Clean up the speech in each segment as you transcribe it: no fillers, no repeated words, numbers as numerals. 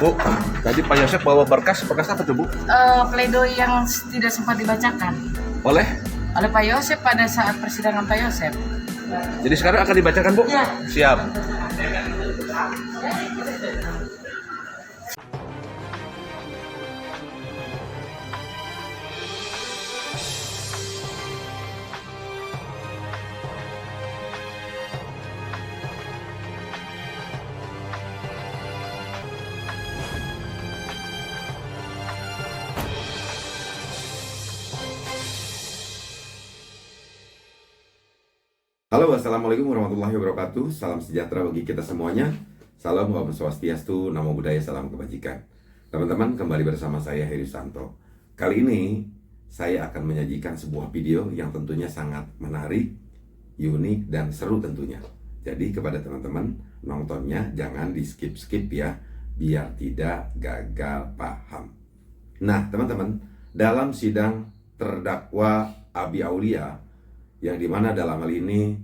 Bu, tadi Pak Yosep bawa berkas apa tuh Bu? Pledoi yang tidak sempat dibacakan Oleh? oleh Pak Yosep pada saat persidangan Pak Yosep. Jadi sekarang akan dibacakan Bu? Iya. Siap. Halo, assalamualaikum warahmatullahi wabarakatuh. Salam sejahtera bagi kita semuanya. Salam Om Swastiastu, Namo Buddhaya, salam kebajikan. Teman-teman, kembali bersama saya Heri Santo. Kali ini saya akan menyajikan sebuah video yang tentunya sangat menarik, unik, dan seru tentunya. Jadi kepada teman-teman, nontonnya jangan di skip-skip ya, biar tidak gagal paham. Nah, teman-teman, dalam sidang terdakwa Abi Aulia, yang dimana dalam hal ini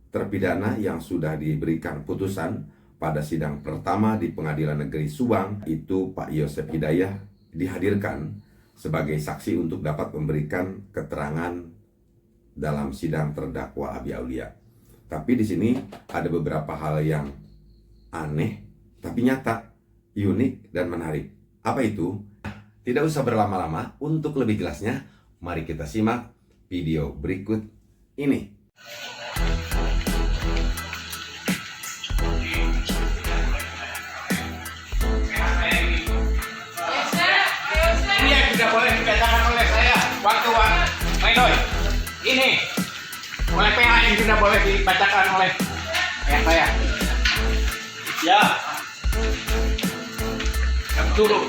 terpidana yang sudah diberikan putusan pada sidang pertama di Pengadilan Negeri Subang, itu Pak Yosep Hidayah dihadirkan sebagai saksi untuk dapat memberikan keterangan dalam sidang terdakwa Abi Aulia. Tapi di sini ada beberapa hal yang aneh tapi nyata, unik dan menarik. Apa itu? Tidak usah berlama-lama, untuk lebih jelasnya mari kita simak video berikut ini. Ini yang tidak boleh dikatakan oleh saya waktu pledoi. Ini oleh PH yang tidak boleh dibacakan oleh saya. Ya. Yang turun.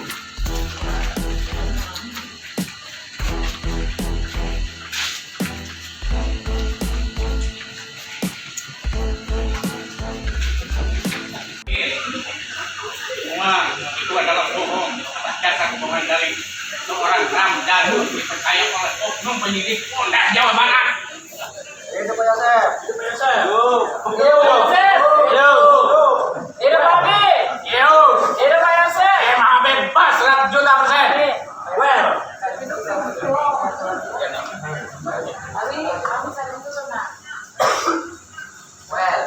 Itu adalah bohong, dasar kebohongan dari seorang Ramdanul dipercaya oleh oknum penyidik Polda Jawa Barat. Hidup Pak Yosep. Hidup Pak Yosep. Hidup Abi. Hidup Pak Yosep. Maha bebas 100 juta persen. Well. Well.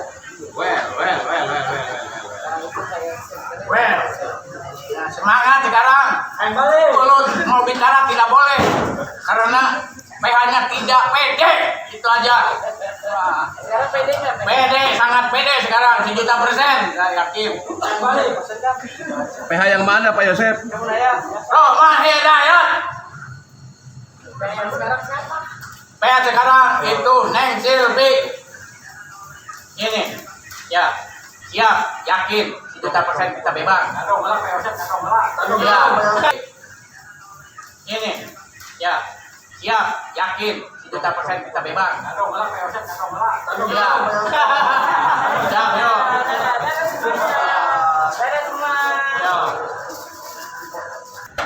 Nah, semangat sekarang. Mulut mau bicara tidak boleh karena PH-nya tidak pede. Itu aja. Wah, Sekarang pede nggak? pede, sangat pede sekarang 1 juta persen. Saya yakin. PH yang mana Pak Yosep? Roma Hidayat. Sekarang siapa? PH sekarang itu Neng Silvi. Ini. Ya. Siap, yakin 1 juta persen kita bebas. Ya. Ini. Ya. Siap, yakin 1 juta persen kita bebas. Ya. Siap, yo. Beres semua. Yo.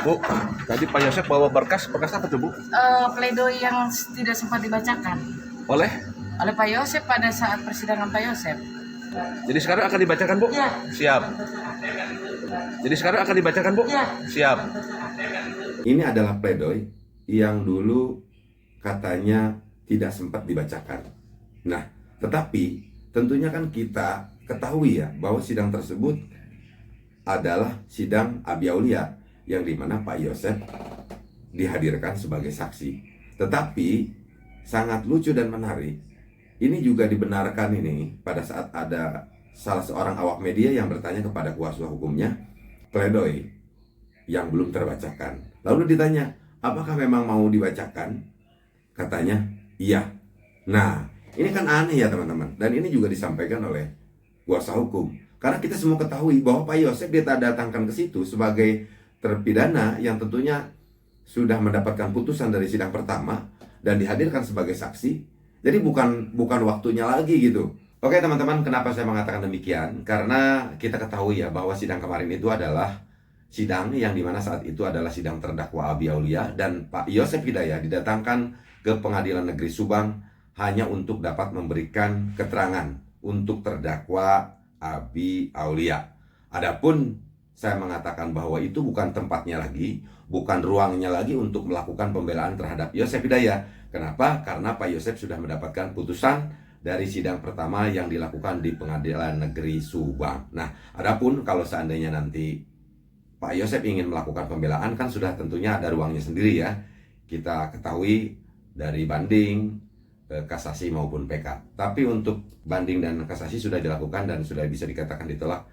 Bu, tadi Pak Yosep bawa berkas apa tuh Bu? Pledoi yang tidak sempat dibacakan Oleh? oleh Pak Yosep pada saat persidangan Pak Yosep. Jadi sekarang akan dibacakan Bu? Iya. Siap. Jadi sekarang akan dibacakan Bu? Iya. Siap. Ini adalah pledoi yang dulu katanya tidak sempat dibacakan. Nah, tetapi tentunya kan kita ketahui ya bahwa sidang tersebut adalah sidang Abi Aulia yang dimana Pak Yosep dihadirkan sebagai saksi. Tetapi sangat lucu dan menarik, ini juga dibenarkan ini pada saat ada salah seorang awak media yang bertanya kepada kuasa hukumnya pledoi yang belum terbacakan. Lalu ditanya, apakah memang mau dibacakan? Katanya, iya. Nah, ini kan aneh ya teman-teman. Dan ini juga disampaikan oleh kuasa hukum. Karena kita semua ketahui bahwa Pak Yosep datangkan ke situ sebagai terpidana yang tentunya sudah mendapatkan putusan dari sidang pertama dan dihadirkan sebagai saksi. Jadi bukan waktunya lagi gitu. Oke teman-teman, kenapa saya mengatakan demikian? Karena kita ketahui ya bahwa sidang kemarin itu adalah sidang yang dimana saat itu adalah sidang terdakwa Abi Aulia, dan Pak Yosep Hidayah didatangkan ke Pengadilan Negeri Subang hanya untuk dapat memberikan keterangan untuk terdakwa Abi Aulia. Adapun saya mengatakan bahwa itu bukan tempatnya lagi, bukan ruangnya lagi untuk melakukan pembelaan terhadap Yosef Hidayat. Kenapa? Karena Pak Yosef sudah mendapatkan putusan dari sidang pertama yang dilakukan di Pengadilan Negeri Subang. Nah, adapun kalau seandainya nanti Pak Yosef ingin melakukan pembelaan, kan sudah tentunya ada ruangnya sendiri ya. Kita ketahui dari banding, kasasi maupun PK. Tapi untuk banding dan kasasi sudah dilakukan dan sudah bisa dikatakan ditolak.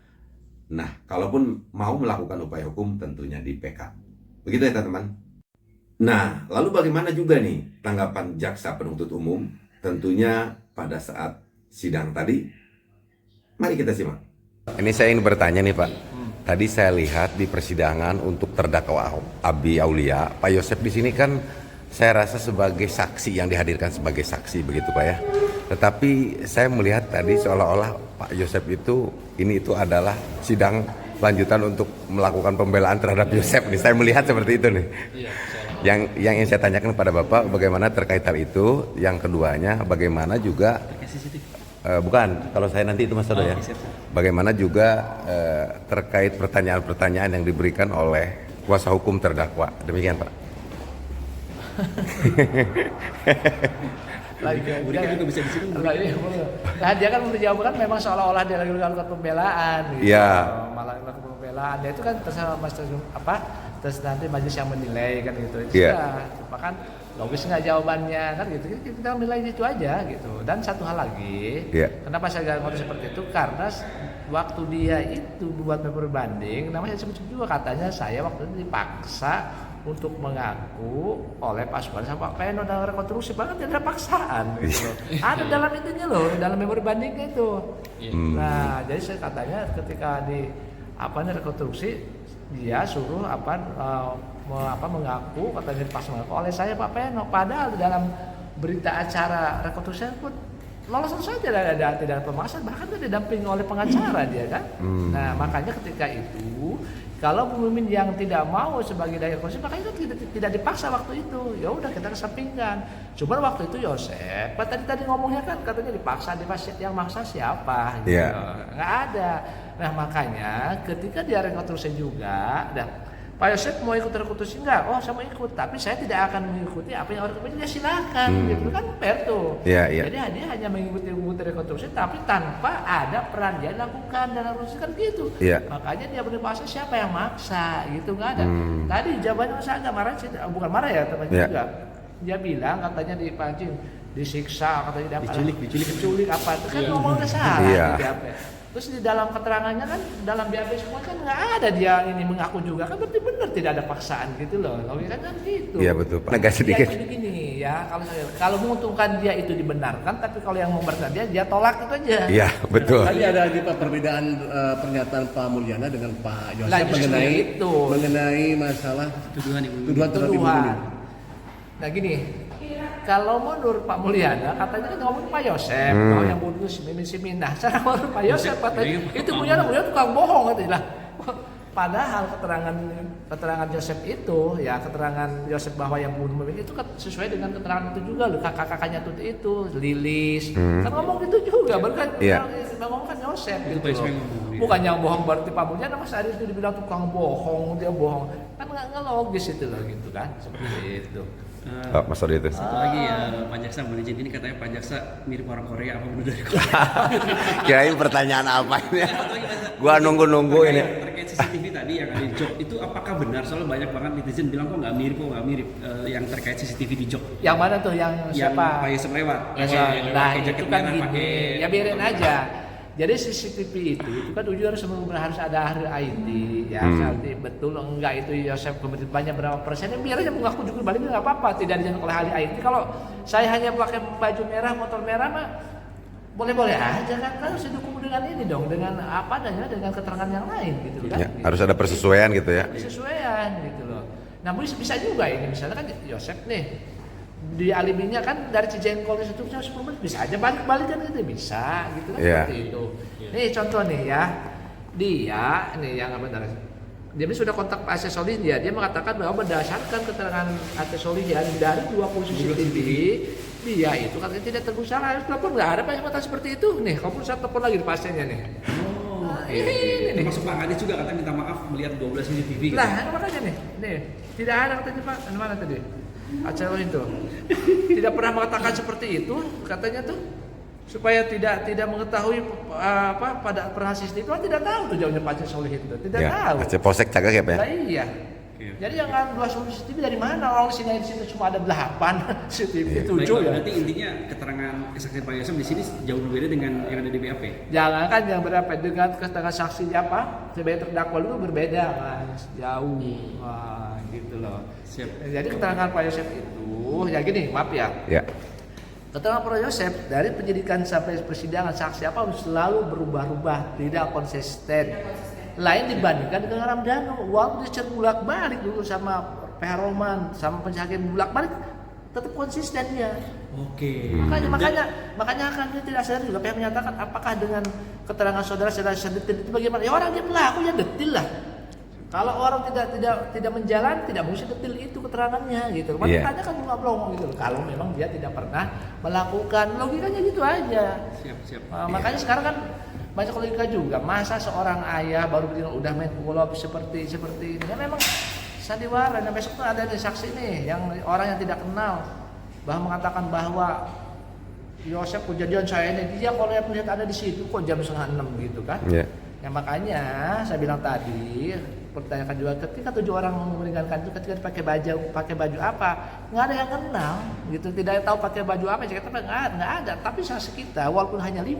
Nah, kalaupun mau melakukan upaya hukum tentunya di PK. Begitu ya teman-teman. Nah, lalu bagaimana juga nih tanggapan jaksa penuntut umum tentunya pada saat sidang tadi? Mari kita simak. Ini saya ingin bertanya nih Pak. Tadi saya lihat di persidangan untuk terdakwa Abi Aulia, Pak Yosef di sini kan saya rasa sebagai saksi yang dihadirkan sebagai saksi begitu Pak ya. Tetapi saya melihat tadi seolah-olah Pak Yosef itu adalah sidang lanjutan untuk melakukan pembelaan terhadap Yosef nih. Saya melihat seperti itu nih. Yang ingin saya tanyakan kepada Bapak bagaimana terkait hal itu. Yang keduanya bagaimana juga bukan, kalau saya nanti itu Mas Dodo ya. Bagaimana juga terkait pertanyaan-pertanyaan yang diberikan oleh kuasa hukum terdakwa. Demikian Pak. Juga bisa di sini. Nah, dia kan menjawabkan memang seolah-olah dia lagi melakukan pembelaan gitu. Iya. Malah melakukan pembelaan. Dia itu kan terserah terus nanti majelis yang menilai kan gitu. Iya. Cuma kan logis nggak jawabannya kan gitu. Kita nilai itu aja gitu. Dan satu hal lagi, kenapa saya ngomong seperti itu? Karena waktu dia itu buat berbanding, namanya sebut juga katanya saya waktu itu dipaksa untuk mengaku oleh Pak Supardi sama Pak Peno dalam rekonstruksi, bahkan tidak ada paksaan gitu. Ada dalam itunya loh, dalam memori bandingnya itu. Nah, jadi saya katanya ketika di rekonstruksi dia suruh mengaku katanya dipaksa mengaku oleh saya Pak Peno, padahal dalam berita acara rekonstruksi pun lolos saja tidak ada pemaksaan, bahkan tidak didampingi oleh pengacara dia kan. Nah, makanya ketika itu kalau pemimpin yang tidak mau sebagai daya konstitusi, makanya tidak dipaksa waktu itu. Ya udah kita kesampingkan. Cuma waktu itu Yosef, tadi ngomongnya kan katanya dipaksa, yang maksa siapa? Gitu. Nggak ada. Nah makanya ketika dia rekonstruksi juga, Pak Yosef mau ikut rekonstruksi enggak? Oh saya mau ikut, tapi saya tidak akan mengikuti apa yang orang kemudian dia silakan, gitu kan fair tuh. Jadi dia hanya mengikuti rekonstruksi, tapi tanpa ada peran dia lakukan dalam rekonstruksi kan gitu. Makanya dia berpaksa siapa yang maksa, gitu nggak ada. Tadi jawabannya saya agak marah sih, bukan marah ya teman juga. Dia bilang katanya dipancing, disiksa, katanya diculik apa? Itu kan ngomongnya salah. Terus di dalam keterangannya kan, dalam BAP semua kan nggak ada dia ini mengaku juga kan, berarti benar tidak ada paksaan gitu loh. Logikanya kan gitu. Iya betul Pak. Agak sedikit. Ya, begini ya, kalau menguntungkan dia itu dibenarkan, tapi kalau yang membenarkan dia tolak itu aja. Iya betul. Tadi ada lagi Pak perbedaan pernyataan Pak Mulyana dengan Pak Yosef mengenai masalah tuduhan terhadap Ibu Nuril. Nah gini. Kalau menurut Pak Mulyana, katanya kan ngomong Pak Yosef, bahwa yang bunuh Simin. Nah, secara menurut Pak Yosef, itu Mulyana tukang bohong katanya. Padahal keterangan Yosef itu, ya keterangan Yosef bahwa yang bunuh Mimin itu kan sesuai dengan keterangan itu juga loh, kakak-kakaknya itu Lilis, kan ngomong gitu juga, bukan ngomong kan Yosef gitu loh. Bukan yang bohong berarti Pak Mulyana Mas Aris itu dibilang tukang bohong, dia bohong, kan nggak logis itu loh gitu kan, seperti itu. Mas Dodo itu. Satu lagi ya, Pak Jaksa boleh izin, ini katanya Pak Jaksa mirip orang Korea, apa benar dari Korea? Kirain pertanyaan apa ini? Gua nunggu ini. Terkait CCTV tadi yang ada di Jok, itu apakah benar? Soalnya banyak banget netizen bilang kok nggak mirip yang terkait CCTV di Jok. Yang mana tuh? Yang siapa? Pak Yosef lewat. Nah itu kan gini, ya biarin aja. Jadi CCTV itu kan ujungnya harus ada ahli IT ya, betul enggak itu Yosef banyak berapa persen, biar aja mengaku juga balik nggak apa-apa, tidak dijamin oleh ahli IT. Kalau saya hanya pakai baju merah, motor merah mah boleh-boleh aja kan, harus didukung dengan ini dong, dengan apa adanya, dengan keterangan yang lain gitu kan. Ya, gitu. Harus ada persesuaian gitu ya. Persesuaian gitu loh. Nah bisa juga ini misalnya kan Yosef nih, di alibinya kan dari Cijengkol itu 10 menit bisa aja balik kan gitu, bisa gitu kan, seperti itu. Nih contoh nih ya, dia nih yang apa benar, dia sudah kontak Pak Aceh Solih, dia mengatakan bahwa berdasarkan keterangan Aceh Solih ya, dari 20 CCTV dia itu katanya tidak terbukti salah, telepon nggak ada Pak yang mengatakan seperti itu. Nih kamu saya telepon lagi di pasiennya nih. Ini nih. Termasuk Pak Kadis juga katanya minta maaf melihat 12 CCTV. Lah, makanya nih, tidak ada katanya Pak, mana tadi? Acara itu tidak pernah mengatakan seperti itu, katanya tuh supaya tidak mengetahui pada perhal CCTV, itu tidak tahu tuh jauhnya Pak Aceh Solih itu, tidak tahu. Aceh Polsek Cagak ya Pak? Lah iya. Jadi yang 2 CCTV dari mana? Orang di sini cuma ada 8 CCTV, 7 ya. Berarti intinya keterangan kesaksian Pak Yosef di sini jauh berbeda dengan yang ada di BAP. Jangan kan yang berapa dengan keterangan saksi apa sebagai terdakwa itu berbeda Mas, jauh. Wah, gitu loh. Siap. Jadi keterangan Pak Yosef itu ya gini, maaf ya. Ya. Keterangan Pak Yosef dari penyidikan sampai persidangan saksi apa harus selalu berubah-ubah, tidak konsisten. Lain dibandingkan dengan Ramdhanu, waktu dia bolak-balik dulu sama PH Roman, sama penjaga bolak-balik tetap konsisten dia. Oke. Makanya akan dia tidak sadar juga PH menyatakan apakah dengan keterangan saudara sedetil itu bagaimana? Ya orang dia pelaku ya detil lah. Kalau orang tidak menjalan tidak mesti detil itu keterangannya gitu. Makanya kan nggak pelong gitu. Kalau memang dia tidak pernah melakukan, logikanya gitu aja. Siap. Makanya sekarang kan banyak logika juga. Masa seorang ayah baru udah main golop seperti ini kan memang sandiwara. Dan besok tuh ada saksi nih yang orang yang tidak kenal mengatakan bahwa Yosef kejadian saya ini dia kalau yang melihat ada di situ kok jam 5:30 gitu kan. Yeah. Ya makanya saya bilang tadi pertanyakan juga ketika 7 orang meringankan itu ketika pakai baju apa nggak ada yang kenal gitu, tidak tahu pakai baju apa saya kata nggak ada, tapi saksi kita walaupun hanya 5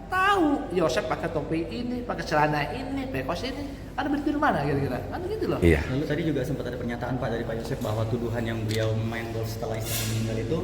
tahu Yosef pakai topi ini, pakai celana ini, pakai kaos ini, ada berarti mana kira-kira kan gitu loh. Iya. Lalu tadi juga sempat ada pernyataan Pak dari Pak Yosef bahwa tuduhan yang beliau main golf setelah istri meninggal itu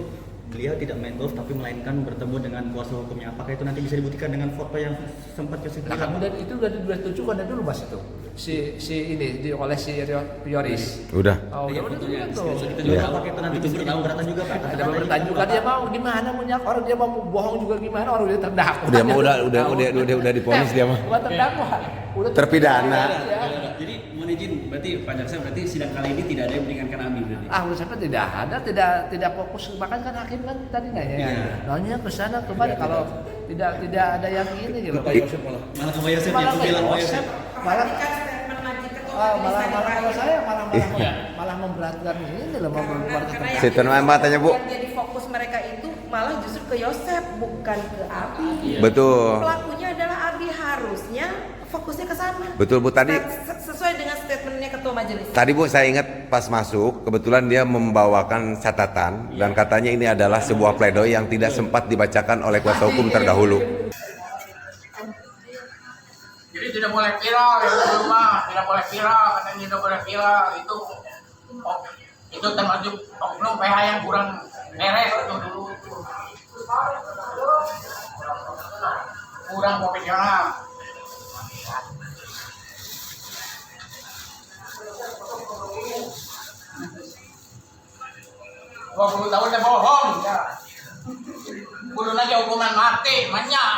beliau tidak main golf tapi melainkan bertemu dengan kuasa hukumnya. Apakah itu nanti bisa dibuktikan dengan foto yang sempat Yosef Nah, kemudian itu udah ditunjukkan dari dulu Mas itu. Si ini oleh si Yoris. Udah. Oh, udah tunjukkan tuh. Kita juga tahu apakah itu nanti bisa jadi keberatan juga Pak. Ada beberapa juga dia mau gimana punya orang dia mau bohong juga gimana orang dia terdakwa. Dia mah udah diponis dia mah. Bukan terdakwa. Udah Terpidana. Jadi mohon izin, berarti Pak Jaksa berarti sidang kali ini tidak ada yang meringankan Abi berarti. menurut saya tidak fokus, bahkan kan hakim kan tadi nanya. Nanya ke sana kembali kalau tidak ada yang ini gitu. Malah ke Pak Yosef Malah yang bilang Pak Yosef. Kalau saya malah memberatkan ini loh, memberatkan. Si Tuan Mama tanya Bu. Yang jadi fokus mereka itu malah justru ke Yosef, bukan ke Abi. Betul. Pelakunya adalah Abi, harusnya fokusnya ke sana. Betul Bu tadi. Sesuai dengan statementnya ketua majelis. Tadi Bu saya ingat pas masuk kebetulan dia membawakan catatan dan katanya ini adalah sebuah pledoi yang tidak sempat dibacakan oleh kuasa hukum terdahulu. Jadi tidak boleh viral ya rumah, tidak boleh viral, katanya tidak boleh viral itu termasuk oknum PH yang kurang beres itu dulu, kurang profesional. Dua 20 tahun dia bohong ya. Belum aja hukuman mati, banyak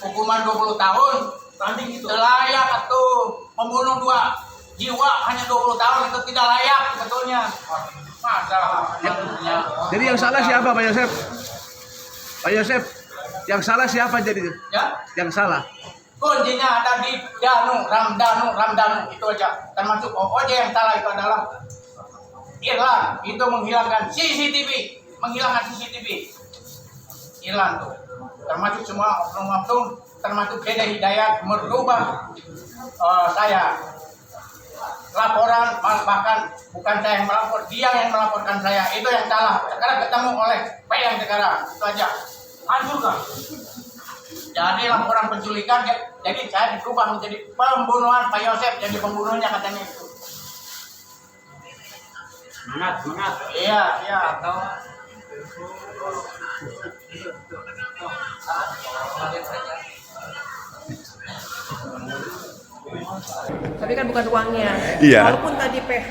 hukuman 20 tahun. Layak atau membunuh 2 jiwa hanya 20 tahun itu tidak layak sebetulnya. Jadi yang salah siapa Pak Yosef? Pak Yosef, yang salah siapa jadi? Ya, Yang salah. kuncinya ada di Ramdhanu itu aja. Termasuk OJ yang salah itu adalah Irlan, itu menghilangkan CCTV. Irlan tuh. Termasuk semua oknum-oknum, termasuk Dede Hidayat merubah saya. Laporan, bahkan bukan saya yang melapor, dia yang melaporkan saya, itu yang salah. Sekarang ketemu oleh P yang sekarang, itu aja. Hancurkan. Jadi laporan penculikan, jadi saya berubah menjadi pembunuhan Pak Yosef, jadi pembunuhnya katanya itu. Semangat. Iya. Tapi kan bukan uangnya. Iya. Walaupun tadi PH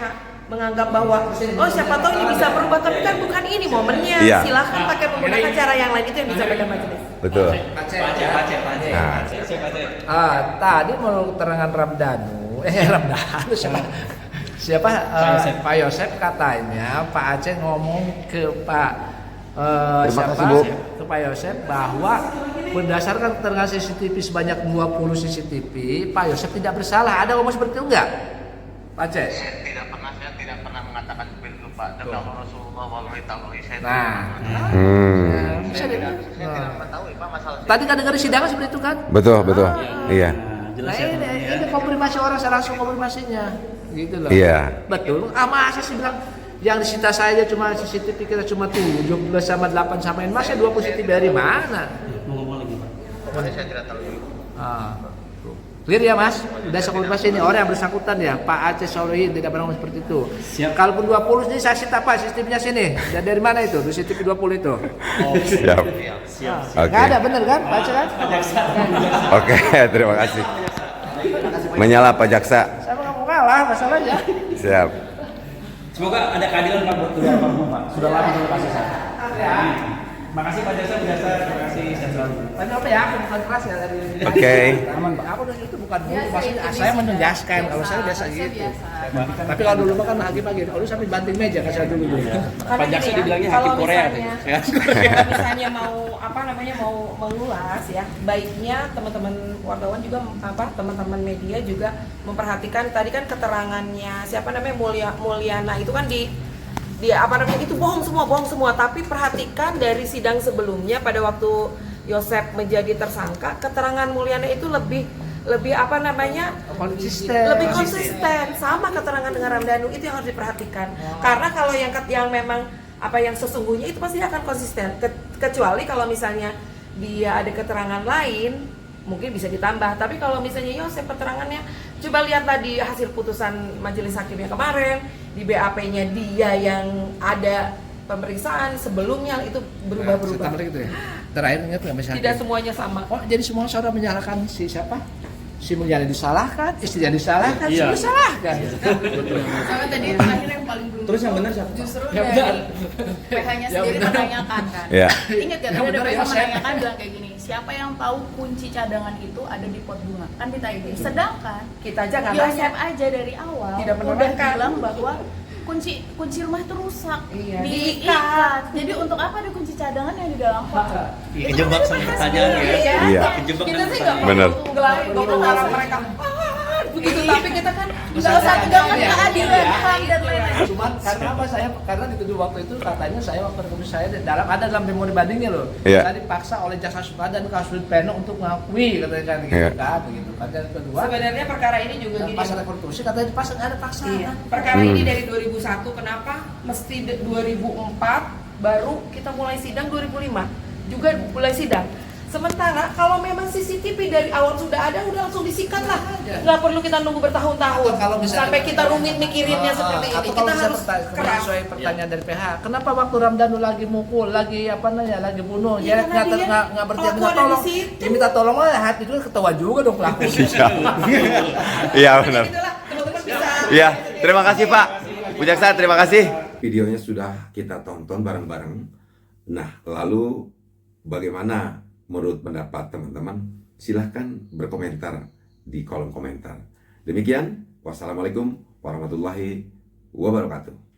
menganggap bahwa siapa tahu ini bisa berubah, tapi kan bukan ini momennya. Iya. Silahkan pakai menggunakan cara yang lain, itu yang disampaikan majelis. Betul. Tadi menurut keterangan Ramdhanu siapa Pak Yosef katanya Pak Aceh ngomong ke Pak Terima kasih, Bu. ke Pak Yosep bahwa berdasarkan keterangan CCTV sebanyak 20 CCTV, Pak Yosep tidak bersalah. Ada ngomong seperti itu enggak? Pak Aceh? Saya tidak pernah mengatakan seperti itu Pak. Demi Allah Rasulullah wallahi ta'ala saya Nah, bisa deh. tidak mengetahui Pak masalah. Tadi kan dengar sidangan seperti itu kan? Betul, betul. Iya. Nah ini konfirmasi orang, saya langsung konfirmasinya, gitu loh. Iya. Betul. Masa sih bilang yang disita saya cuma CCTV kita cuma 17 sama 8 samain, masa 20 CCTV dari mana? Mau ngomong lagi Pak. Pokoknya saya tidak tahu. Clear ya Mas? Udah saya konfirmasi ini orang yang bersangkutan ya, Pak Aceh Solihin tidak pernah ngomong seperti itu. Siap. Kalaupun 20 ini saksi apa? CCTV-nya sini. Dan dari mana itu? CCTV 20 itu. Siap. Oke. Nggak ada, bener kan? Pak Aceh kan? Oke, terima kasih. Menyala Pak Jaksa. Saya nggak mau kalah masalahnya. Siap. Semoga ada keadilan Pak buat kedua almarhum Pak. Sudah lama sudah kasih saya. Makasih Pak Jaksa, terima kasih sehat selalu. Tapi apa ya, aku bukan keras ya dari. Oke. Aman Pak. Aku dari itu bukan dulu, maksudnya saya menjelaskan. Kalau saya biasa gitu. Tapi kalau dulu mah kan hakim lagi. Kalau sampai banting meja kan saya dulu. Pak Jaksa dibilangnya hakim Korea. Kalau misalnya mau mau mengulas ya, baiknya teman-teman wartawan juga teman-teman media juga memperhatikan tadi kan keterangannya siapa namanya Mulyana itu kan itu bohong semua, tapi perhatikan dari sidang sebelumnya pada waktu Yosep menjadi tersangka, keterangan Mulyana itu lebih konsisten sama keterangan dengan Ramdhanu. Itu yang harus diperhatikan. Karena kalau yang memang yang sesungguhnya itu pasti akan konsisten, kecuali kalau misalnya dia ada keterangan lain mungkin bisa ditambah. Tapi kalau misalnya Yosep keterangannya, coba lihat tadi hasil putusan majelis hakim yang kemarin, di BAP-nya dia yang ada pemeriksaan sebelumnya itu berubah-berubah. Gitu ya. Terakhir ingat nggak misalnya? Tidak semuanya sama. Oh, jadi semua saudara menyalahkan si siapa? Si Mulyana disalahkan, istrinya disalahkan, semua disalahkan. Soalnya tadi terakhir yang paling belum. Terus yang benar siapa? Justru Ya, dari benar. PH-nya sendiri menanyakan kan. Iya. Ingat kan Yang ada benar PH ya, menanyakan bilang kayak gini, siapa yang tahu kunci cadangan itu ada di pot bunga? Kan ditanya. Sedangkan Kita aja nggak tanya. Yosep aja dari awal Tidak udah menerangkan. bilang bahwa kunci rumah itu rusak, Iya. diikat. Jadi untuk apa ada kunci cadangan yang di dalam pot? Kejebak sama pertanyaan ya. Iya. Kejebak Kita sama sih nggak Bener. perlu ngarang mereka begitu, tapi kita kan Nggak usah pegangan keadilan, HAM dan lain-lain. Cuman karena apa karena dituduh waktu itu katanya saya waktu ketemu saya ada dalam memori bandingnya loh. Iya. Saya dipaksa oleh jaksa Suka dan Kasudit Pleno untuk mengakui katanya kan gitu Iya. kan begitu. Dan kedua sebenarnya perkara ini juga gini. pas rekonstruksi katanya dipaksa nggak ada paksaan. Iya. Perkara ini dari 2001, kenapa mesti 2004 baru kita mulai sidang 2005 juga mulai sidang. Sementara kalau memang CCTV dari awal sudah ada, udah langsung disikat lah. Nggak perlu kita nunggu bertahun-tahun. Kalau misalnya- Sampai kita rumit mikirinnya seperti ini. Atau Kita kalau harus keras. sesuai pertanyaan dari PH, kenapa waktu Ramdhanu lagi mukul, lagi lagi bunuh, Iya, dia karena dia nggak bertiap minta pelaku ada di tolong, situ. dia minta tolong lah, hati itu ketahuan juga dong pelaku. Iya benar. Itulah, teman-teman bisa. Iya, terima kasih Pak. Bu Jaksa, terima kasih. Videonya sudah kita tonton bareng-bareng. Nah, lalu bagaimana menurut pendapat teman-teman? Silahkan berkomentar di kolom komentar. Demikian, wassalamualaikum warahmatullahi wabarakatuh.